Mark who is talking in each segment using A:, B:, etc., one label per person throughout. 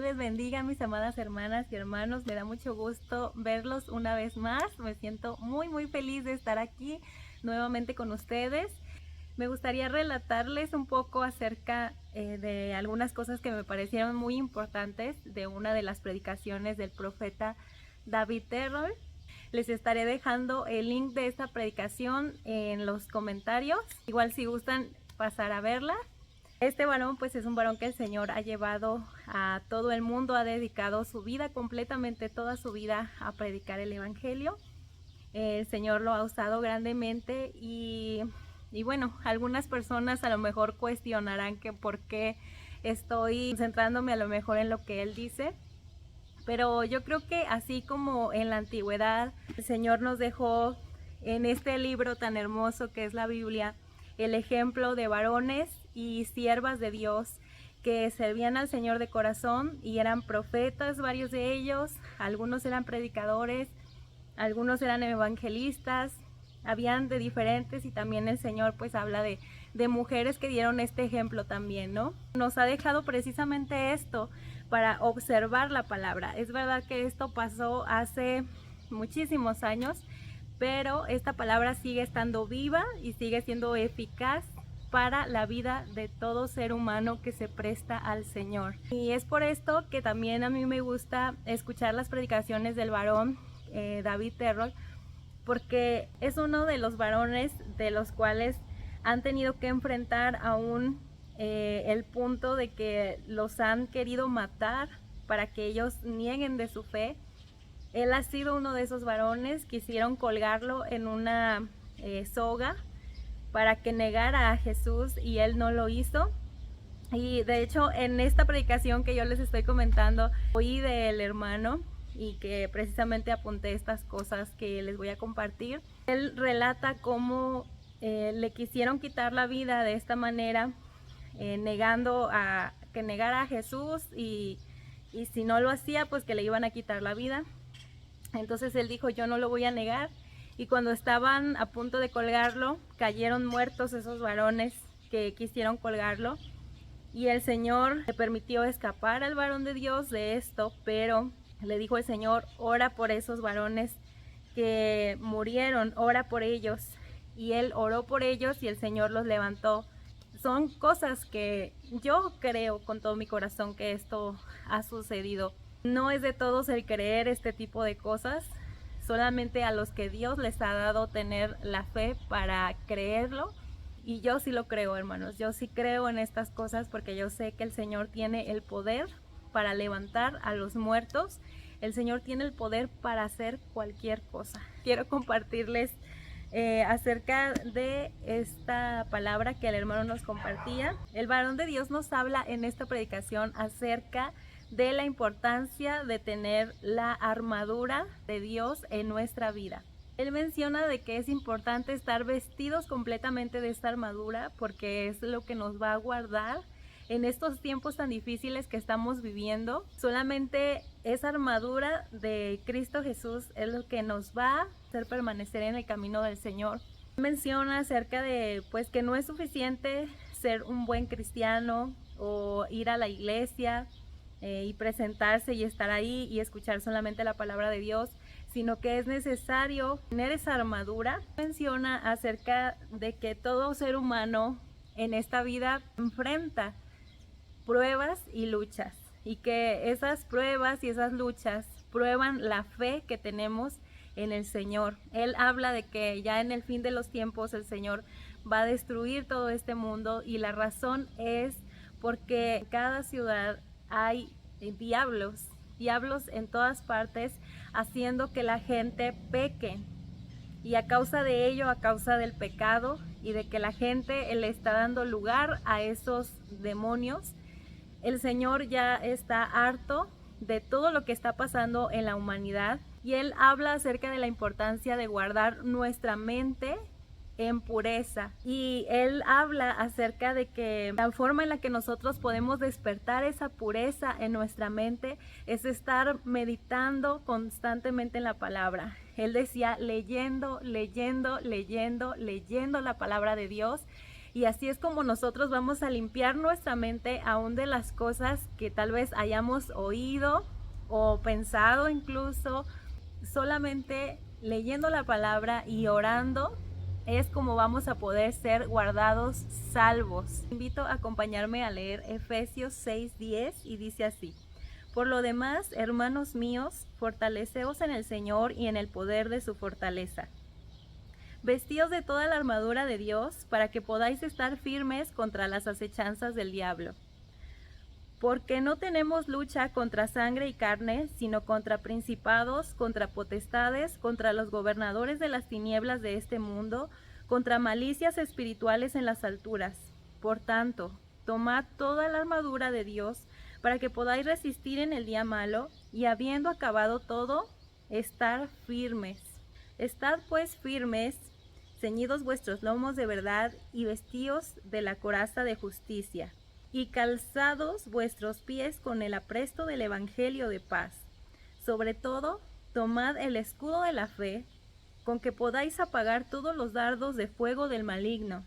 A: les bendiga, mis amadas hermanas y hermanos. Me da mucho gusto verlos una vez más. Me siento muy feliz de estar aquí nuevamente con ustedes. Me gustaría relatarles un poco acerca de algunas cosas que me parecieron muy importantes de una de las predicaciones del profeta David Terrell. Les estaré dejando el link de esta predicación en los comentarios. Igual si gustan pasar a verla. Este varón pues es un varón que el Señor ha llevado a todo el mundo, ha dedicado su vida completamente, toda su vida a predicar el Evangelio. El Señor lo ha usado grandemente y bueno, algunas personas a lo mejor cuestionarán que por qué estoy centrándome a lo mejor en lo que él dice. Pero yo creo que así como en la antigüedad el Señor nos dejó en este libro tan hermoso que es la Biblia, el ejemplo de varones y siervas de Dios que servían al Señor de corazón y eran profetas, varios de ellos, algunos eran predicadores, algunos eran evangelistas, habían de diferentes y también el Señor pues habla de mujeres que dieron este ejemplo también, ¿no? Nos ha dejado precisamente esto para observar la palabra. Es verdad que esto pasó hace muchísimos años, pero esta palabra sigue estando viva y sigue siendo eficaz para la vida de todo ser humano que se presta al Señor. Y es por esto que también a mí me gusta escuchar las predicaciones del varón David Terrell, porque es uno de los varones de los cuales han tenido que enfrentar aún el punto de que los han querido matar para que ellos nieguen de su fe. Él ha sido uno de esos varones. Quisieron colgarlo en una soga para que negara a Jesús y él no lo hizo. Y de hecho en esta predicación que yo les estoy comentando, oí del hermano y que precisamente apunté estas cosas que les voy a compartir. Él relata cómo le quisieron quitar la vida de esta manera, negando a que negara a Jesús y si no lo hacía pues que le iban a quitar la vida. Entonces él dijo, yo no lo voy a negar, y cuando estaban a punto de colgarlo cayeron muertos esos varones que quisieron colgarlo, y el Señor le permitió escapar al varón de Dios de esto, pero le dijo el Señor, ora por esos varones que murieron, ora por ellos. Y él oró por ellos y el Señor los levantó. Son cosas que yo creo con todo mi corazón que esto ha sucedido. No es de todos el creer este tipo de cosas, solamente a los que Dios les ha dado tener la fe para creerlo. Y yo sí lo creo, hermanos, yo sí creo en estas cosas porque yo sé que el Señor tiene el poder para levantar a los muertos. El Señor tiene el poder para hacer cualquier cosa. Quiero compartirles acerca de esta palabra que el hermano nos compartía. El varón de Dios nos habla en esta predicación acerca de la importancia de tener la armadura de Dios en nuestra vida. Él menciona de que es importante estar vestidos completamente de esta armadura porque es lo que nos va a guardar en estos tiempos tan difíciles que estamos viviendo. Solamente esa armadura de Cristo Jesús es lo que nos va a hacer permanecer en el camino del Señor. Menciona acerca de pues que no es suficiente ser un buen cristiano o ir a la iglesia y presentarse y estar ahí y escuchar solamente la palabra de Dios, sino que es necesario tener esa armadura. Menciona acerca de que todo ser humano en esta vida enfrenta pruebas y luchas, y que esas pruebas y esas luchas prueban la fe que tenemos en el Señor. Él habla de que ya en el fin de los tiempos el Señor va a destruir todo este mundo, y la razón es porque en cada ciudad hay diablos en todas partes, haciendo que la gente peque. Y a causa de ello, a causa del pecado y de que la gente le está dando lugar a esos demonios, el Señor ya está harto de todo lo que está pasando en la humanidad, y Él habla acerca de la importancia de guardar nuestra mente en pureza. Y Él habla acerca de que la forma en la que nosotros podemos despertar esa pureza en nuestra mente es estar meditando constantemente en la palabra. Él decía leyendo la palabra de Dios. Y así es como nosotros vamos a limpiar nuestra mente aún de las cosas que tal vez hayamos oído o pensado incluso. Solamente leyendo la palabra y orando es como vamos a poder ser guardados, salvos. Te invito a acompañarme a leer Efesios 6:10 y dice así: por lo demás, hermanos míos, fortaleceos en el Señor y en el poder de su fortaleza. Vestíos de toda la armadura de Dios para que podáis estar firmes contra las acechanzas del diablo. Porque no tenemos lucha contra sangre y carne, sino contra principados, contra potestades, contra los gobernadores de las tinieblas de este mundo, contra malicias espirituales en las alturas. Por tanto, tomad toda la armadura de Dios para que podáis resistir en el día malo, y habiendo acabado todo, estar firmes. Estad pues firmes, ceñidos vuestros lomos de verdad, y vestíos de la coraza de justicia, y calzados vuestros pies con el apresto del evangelio de paz. Sobre todo, tomad el escudo de la fe, con que podáis apagar todos los dardos de fuego del maligno,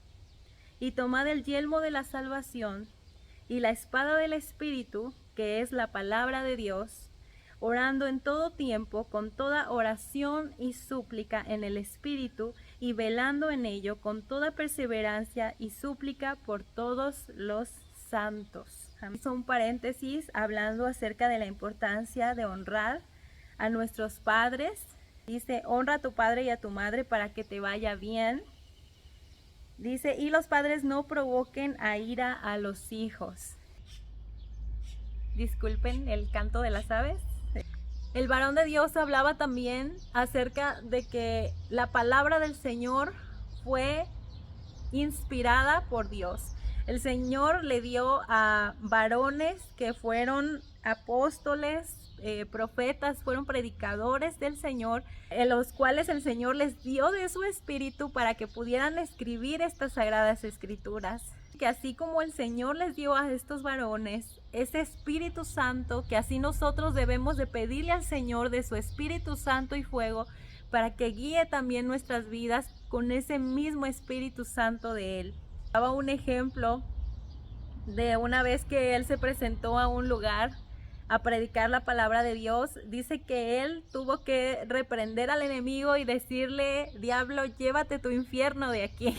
A: y tomad el yelmo de la salvación, y la espada del Espíritu, que es la palabra de Dios, orando en todo tiempo con toda oración y súplica en el Espíritu, y velando en ello con toda perseverancia y súplica por todos los santos. Hizo un paréntesis hablando acerca de la importancia de honrar a nuestros padres. Dice: honra a tu padre y a tu madre para que te vaya bien. Dice: y los padres no provoquen a ira a los hijos. Disculpen el canto de las aves. El varón de Dios hablaba también acerca de que la palabra del Señor fue inspirada por Dios. El Señor le dio a varones que fueron apóstoles, profetas, fueron predicadores del Señor, en los cuales el Señor les dio de su espíritu para que pudieran escribir estas sagradas escrituras. Que así como el Señor les dio a estos varones ese Espíritu Santo, que así nosotros debemos de pedirle al Señor de su Espíritu Santo y fuego para que guíe también nuestras vidas con ese mismo Espíritu Santo de Él. Daba un ejemplo de una vez que él se presentó a un lugar a predicar la palabra de Dios. Dice que él tuvo que reprender al enemigo y decirle: diablo, llévate tu infierno de aquí.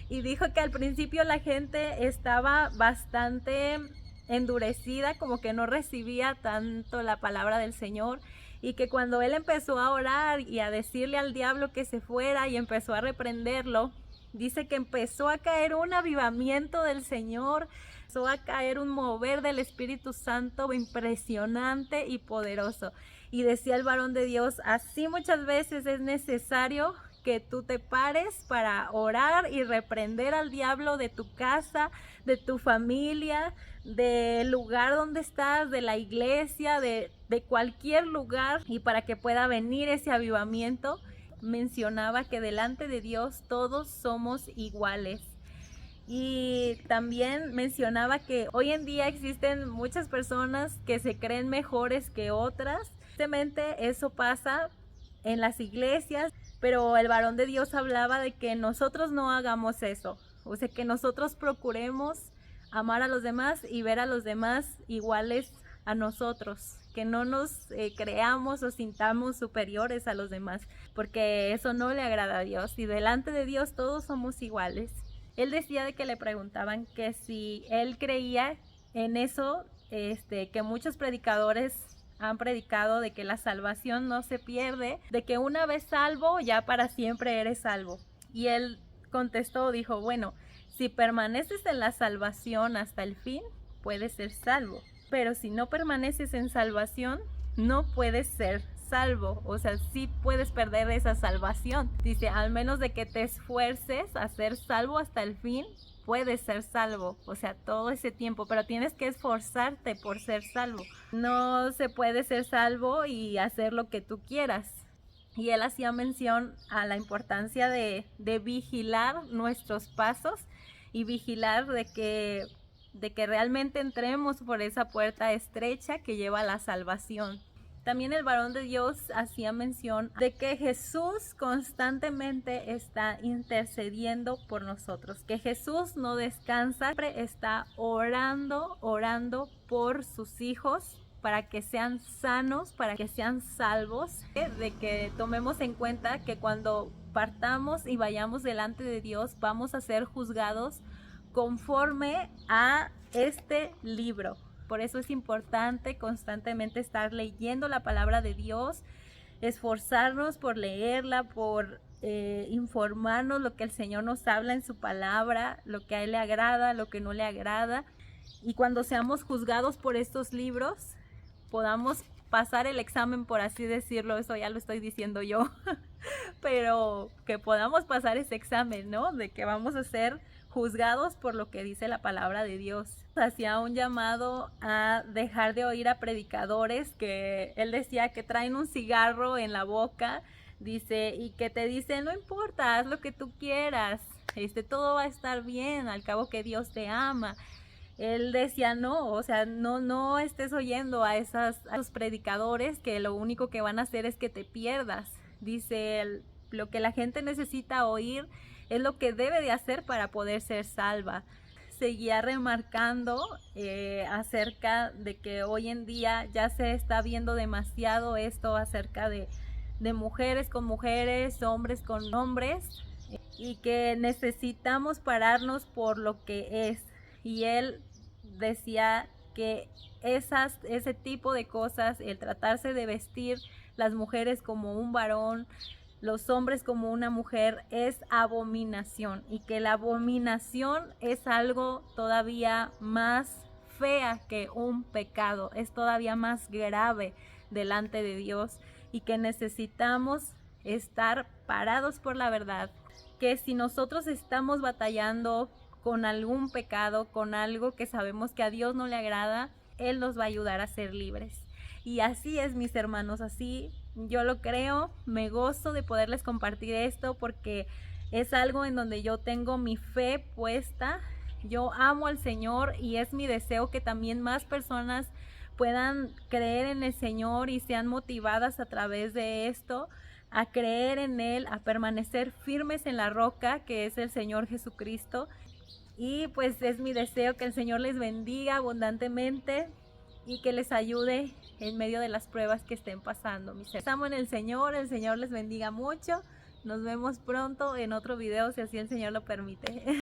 A: Y dijo que al principio la gente estaba bastante endurecida, como que no recibía tanto la palabra del Señor, y que cuando él empezó a orar y a decirle al diablo que se fuera y empezó a reprenderlo, dice que empezó a caer un avivamiento del Señor, empezó a caer un mover del Espíritu Santo impresionante y poderoso. Y decía el varón de Dios: así muchas veces es necesario que tú te pares para orar y reprender al diablo de tu casa, de tu familia, del lugar donde estás, de la iglesia, de cualquier lugar, y para que pueda venir ese avivamiento. Mencionaba que delante de Dios todos somos iguales. Y también mencionaba que hoy en día existen muchas personas que se creen mejores que otras. Simplemente eso pasa en las iglesias, pero el varón de Dios hablaba de que nosotros no hagamos eso. O sea, que nosotros procuremos amar a los demás y ver a los demás iguales a nosotros, que no nos creamos o sintamos superiores a los demás, porque eso no le agrada a Dios, y delante de Dios todos somos iguales. Él decía de que le preguntaban que si él creía en eso, que muchos predicadores han predicado, de que la salvación no se pierde, de que una vez salvo, ya para siempre eres salvo. Y él contestó, dijo: bueno, si permaneces en la salvación hasta el fin, puedes ser salvo. Pero si no permaneces en salvación, no puedes ser salvo. O sea, sí puedes perder esa salvación. Dice: al menos de que te esfuerces a ser salvo hasta el fin, puedes ser salvo. O sea, todo ese tiempo, pero tienes que esforzarte por ser salvo. No se puede ser salvo y hacer lo que tú quieras. Y él hacía mención a la importancia de vigilar nuestros pasos y vigilar de que realmente entremos por esa puerta estrecha que lleva a la salvación. También el varón de Dios hacía mención de que Jesús constantemente está intercediendo por nosotros, que Jesús no descansa, siempre está orando por sus hijos, para que sean sanos, para que sean salvos, de que tomemos en cuenta que cuando partamos y vayamos delante de Dios, vamos a ser juzgados conforme a este libro. Por eso es importante constantemente estar leyendo la palabra de Dios, esforzarnos por leerla, por informarnos lo que el Señor nos habla en su palabra, lo que a Él le agrada, lo que no le agrada. Y cuando seamos juzgados por estos libros, podamos pasar el examen, por así decirlo. Eso ya lo estoy diciendo yo, pero que podamos pasar ese examen, ¿no? De que vamos a ser juzgados por lo que dice la palabra de Dios. Hacía un llamado a dejar de oír a predicadores que él decía que traen un cigarro en la boca, dice, y que te dicen, no importa, haz lo que tú quieras, todo va a estar bien, al cabo que Dios te ama. Él decía, no, o sea, no estés oyendo a esos predicadores que lo único que van a hacer es que te pierdas. Dice, lo que la gente necesita oír es lo que debe de hacer para poder ser salva. Seguía remarcando acerca de que hoy en día ya se está viendo demasiado esto acerca de mujeres con mujeres, hombres con hombres, y que necesitamos pararnos por lo que es. Y él decía que ese tipo de cosas, el tratarse de vestir las mujeres como un varón, los hombres como una mujer, es abominación, y que la abominación es algo todavía más fea que un pecado, es todavía más grave delante de Dios, y que necesitamos estar parados por la verdad, que si nosotros estamos batallando con algún pecado, con algo que sabemos que a Dios no le agrada, Él nos va a ayudar a ser libres. Y así es, mis hermanos, así yo lo creo. Me gozo de poderles compartir esto porque es algo en donde yo tengo mi fe puesta. Yo amo al Señor y es mi deseo que también más personas puedan creer en el Señor y sean motivadas a través de esto, a creer en Él, a permanecer firmes en la roca que es el Señor Jesucristo. Y pues es mi deseo que el Señor les bendiga abundantemente y que les ayude en medio de las pruebas que estén pasando. Estamos en el Señor les bendiga mucho. Nos vemos pronto en otro video, si así el Señor lo permite.